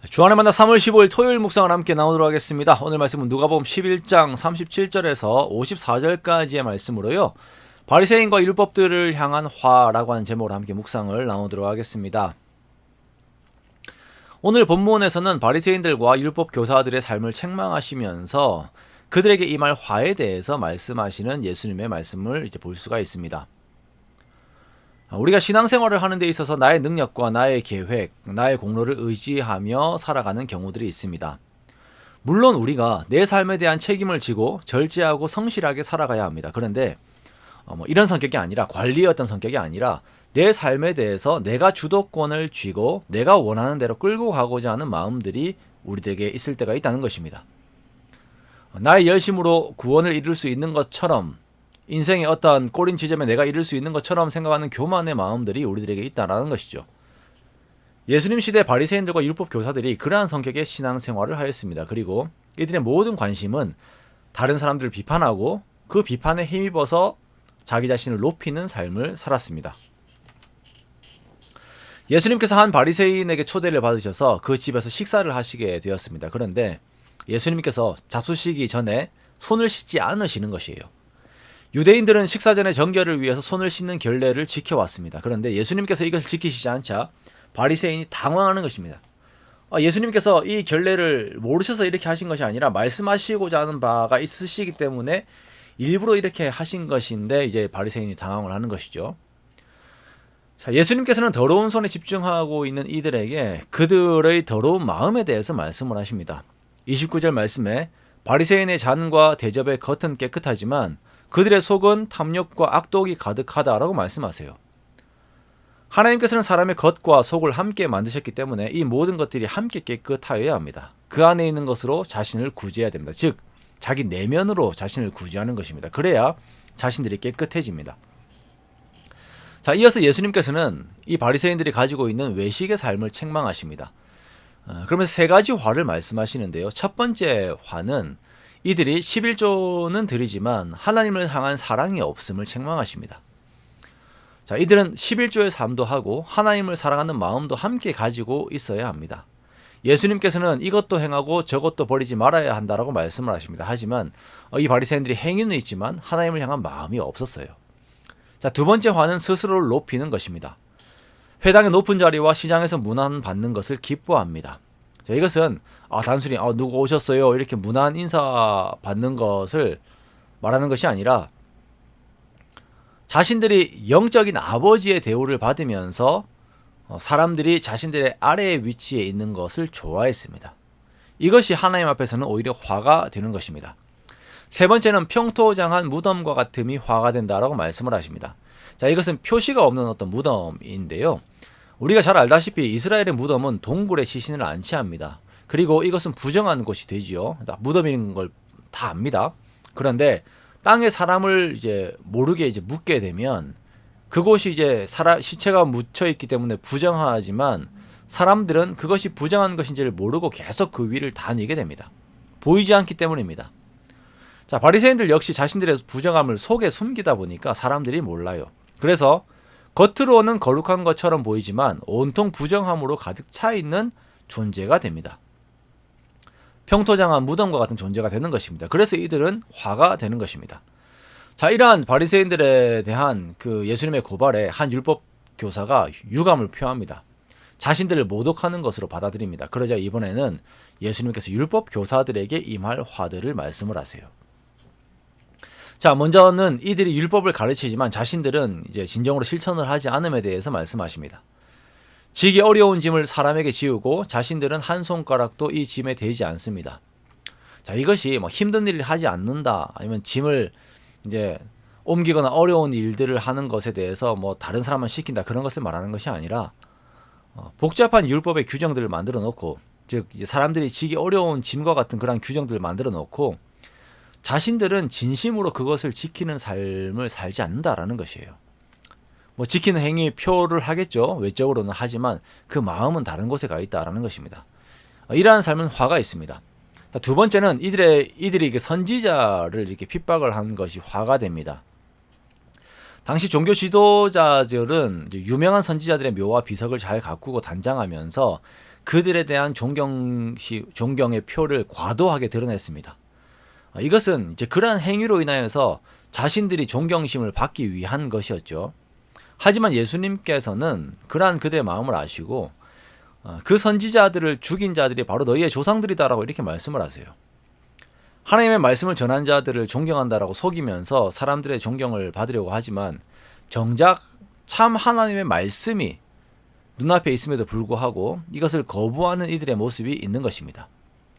주안의 만나 3월 15일 토요일 묵상을 함께 나누도록 하겠습니다. 오늘 말씀은 누가복음 11장 37절에서 54절까지의 말씀으로요. 바리새인과 율법들을 향한 화라고 하는 제목으로 함께 묵상을 나누도록 하겠습니다. 오늘 본문에서는 바리새인들과 율법 교사들의 삶을 책망하시면서 그들에게 임할 화에 대해서 말씀하시는 예수님의 말씀을 이제 볼 수가 있습니다. 우리가 신앙생활을 하는 데 있어서 나의 능력과 나의 계획, 나의 공로를 의지하며 살아가는 경우들이 있습니다. 물론 우리가 내 삶에 대한 책임을 지고 절제하고 성실하게 살아가야 합니다. 그런데 이런 성격이 아니라, 관리의 어떤 성격이 아니라 내 삶에 대해서 내가 주도권을 쥐고 내가 원하는 대로 끌고 가고자 하는 마음들이 우리에게 있을 때가 있다는 것입니다. 나의 열심으로 구원을 이룰 수 있는 것처럼, 인생의 어떤 꼬린 지점에 내가 이룰 수 있는 것처럼 생각하는 교만의 마음들이 우리들에게 있다는 것이죠. 예수님 시대 바리새인들과 율법 교사들이 그러한 성격의 신앙생활을 하였습니다. 그리고 이들의 모든 관심은 다른 사람들을 비판하고 그 비판에 힘입어서 자기 자신을 높이는 삶을 살았습니다. 예수님께서 한 바리새인에게 초대를 받으셔서 그 집에서 식사를 하시게 되었습니다. 그런데 예수님께서 잡수시기 전에 손을 씻지 않으시는 것이에요. 유대인들은 식사 전에 정결을 위해서 손을 씻는 결례를 지켜왔습니다. 그런데 예수님께서 이것을 지키시지 않자 바리새인이 당황하는 것입니다. 예수님께서 이 결례를 모르셔서 이렇게 하신 것이 아니라 말씀하시고자 하는 바가 있으시기 때문에 일부러 이렇게 하신 것인데, 이제 바리새인이 당황을 하는 것이죠. 자, 예수님께서는 더러운 손에 집중하고 있는 이들에게 그들의 더러운 마음에 대해서 말씀을 하십니다. 29절 말씀에 바리새인의 잔과 대접의 겉은 깨끗하지만 그들의 속은 탐욕과 악독이 가득하다라고 말씀하세요. 하나님께서는 사람의 겉과 속을 함께 만드셨기 때문에 이 모든 것들이 함께 깨끗하여야 합니다. 그 안에 있는 것으로 자신을 구제해야 됩니다. 즉, 자기 내면으로 자신을 구제하는 것입니다. 그래야 자신들이 깨끗해집니다. 자, 이어서 예수님께서는 이 바리새인들이 가지고 있는 외식의 삶을 책망하십니다. 그러면서 세 가지 화를 말씀하시는데요. 첫 번째 화는 이들이 11조는 드리지만 하나님을 향한 사랑이 없음을 책망하십니다. 자, 이들은 11조의 삶도 하고 하나님을 사랑하는 마음도 함께 가지고 있어야 합니다. 예수님께서는 이것도 행하고 저것도 버리지 말아야 한다라고 말씀을 하십니다. 하지만 이 바리새인들이 행위는 있지만 하나님을 향한 마음이 없었어요. 자, 두 번째 화는 스스로를 높이는 것입니다. 회당의 높은 자리와 시장에서 문안받는 것을 기뻐합니다. 자, 이것은 단순히 누구 오셨어요 이렇게 문안 인사 받는 것을 말하는 것이 아니라 자신들이 영적인 아버지의 대우를 받으면서 사람들이 자신들의 아래의 위치에 있는 것을 좋아했습니다. 이것이 하나님 앞에서는 오히려 화가 되는 것입니다. 세 번째는 평토장한 무덤과 같음이 화가 된다라고 말씀을 하십니다. 자, 이것은 표시가 없는 어떤 무덤인데요. 우리가 잘 알다시피 이스라엘의 무덤은 동굴에 시신을 안치합니다. 그리고 이것은 부정한 것이 되지요. 무덤인 걸 다 압니다. 그런데 땅에 사람을 이제 모르게 이제 묻게 되면 그곳이 이제 시체가 묻혀 있기 때문에 부정하지만 사람들은 그것이 부정한 것인지를 모르고 계속 그 위를 다니게 됩니다. 보이지 않기 때문입니다. 자, 바리새인들 역시 자신들의 부정함을 속에 숨기다 보니까 사람들이 몰라요. 그래서 겉으로는 거룩한 것처럼 보이지만 온통 부정함으로 가득 차 있는 존재가 됩니다. 평토장한 무덤과 같은 존재가 되는 것입니다. 그래서 이들은 화가 되는 것입니다. 자, 이러한 바리새인들에 대한 그 예수님의 고발에 한 율법 교사가 유감을 표합니다. 자신들을 모독하는 것으로 받아들입니다. 그러자 이번에는 예수님께서 율법 교사들에게 임할 화들을 말씀을 하세요. 자, 먼저는 이들이 율법을 가르치지만 자신들은 이제 진정으로 실천을 하지 않음에 대해서 말씀하십니다. 지기 어려운 짐을 사람에게 지우고 자신들은 한 손가락도 이 짐에 대지 않습니다. 자, 이것이 힘든 일을 하지 않는다, 아니면 짐을 이제 옮기거나 어려운 일들을 하는 것에 대해서 다른 사람만 시킨다, 그런 것을 말하는 것이 아니라 복잡한 율법의 규정들을 만들어 놓고, 즉 이제 사람들이 지기 어려운 짐과 같은 그런 규정들을 만들어 놓고 자신들은 진심으로 그것을 지키는 삶을 살지 않는다라는 것이에요. 지키는 행위 표를 하겠죠. 외적으로는. 하지만 그 마음은 다른 곳에 가 있다라는 것입니다. 이러한 삶은 화가 있습니다. 두 번째는 이들이 선지자를 이렇게 핍박을 한 것이 화가 됩니다. 당시 종교 지도자들은 이제 유명한 선지자들의 묘와 비석을 잘 가꾸고 단장하면서 그들에 대한 존경의 표를 과도하게 드러냈습니다. 이것은 이제 그러한 행위로 인하여서 자신들이 존경심을 받기 위한 것이었죠. 하지만 예수님께서는 그러한 그들의 마음을 아시고 그 선지자들을 죽인 자들이 바로 너희의 조상들이다라고 이렇게 말씀을 하세요. 하나님의 말씀을 전한 자들을 존경한다라고 속이면서 사람들의 존경을 받으려고 하지만 정작 참 하나님의 말씀이 눈앞에 있음에도 불구하고 이것을 거부하는 이들의 모습이 있는 것입니다.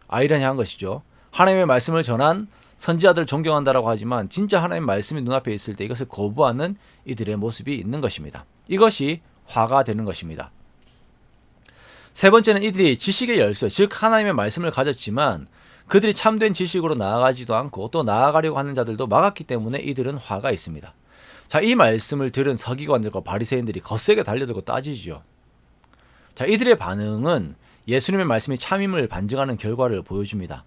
아이러니한 것이죠. 하나님의 말씀을 전한 선지자들을 존경한다라고 하지만 진짜 하나님의 말씀이 눈앞에 있을 때 이것을 거부하는 이들의 모습이 있는 것입니다. 이것이 화가 되는 것입니다. 세 번째는 이들이 지식의 열쇠, 즉 하나님의 말씀을 가졌지만 그들이 참된 지식으로 나아가지도 않고 또 나아가려고 하는 자들도 막았기 때문에 이들은 화가 있습니다. 자, 이 말씀을 들은 서기관들과 바리새인들이 거세게 달려들고 따지죠. 자, 이들의 반응은 예수님의 말씀이 참임을 반증하는 결과를 보여줍니다.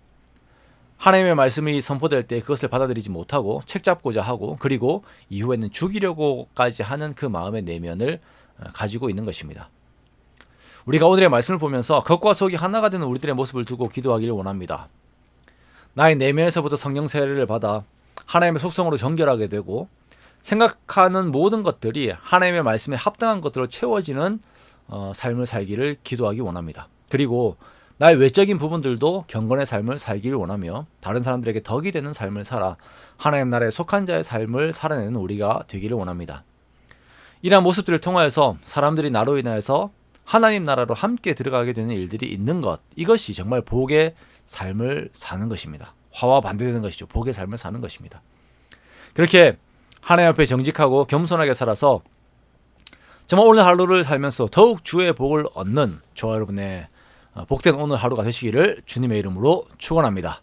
하나님의 말씀이 선포될 때 그것을 받아들이지 못하고 책잡고자 하고 그리고 이후에는 죽이려고까지 하는 그 마음의 내면을 가지고 있는 것입니다. 우리가 오늘의 말씀을 보면서 겉과 속이 하나가 되는 우리들의 모습을 두고 기도하기를 원합니다. 나의 내면에서부터 성령 세례를 받아 하나님의 속성으로 정결하게 되고 생각하는 모든 것들이 하나님의 말씀에 합당한 것들로 채워지는 삶을 살기를 기도하기 원합니다. 그리고 나의 외적인 부분들도 경건의 삶을 살기를 원하며 다른 사람들에게 덕이 되는 삶을 살아 하나님 나라에 속한 자의 삶을 살아내는 우리가 되기를 원합니다. 이러한 모습들을 통하여서 사람들이 나로 인하여서 하나님 나라로 함께 들어가게 되는 일들이 있는 것, 이것이 정말 복의 삶을 사는 것입니다. 화와 반대되는 것이죠. 복의 삶을 사는 것입니다. 그렇게 하나님 앞에 정직하고 겸손하게 살아서 정말 오늘 하루를 살면서 더욱 주의 복을 얻는 저와 여러분의 복된 오늘 하루가 되시기를 주님의 이름으로 축원합니다.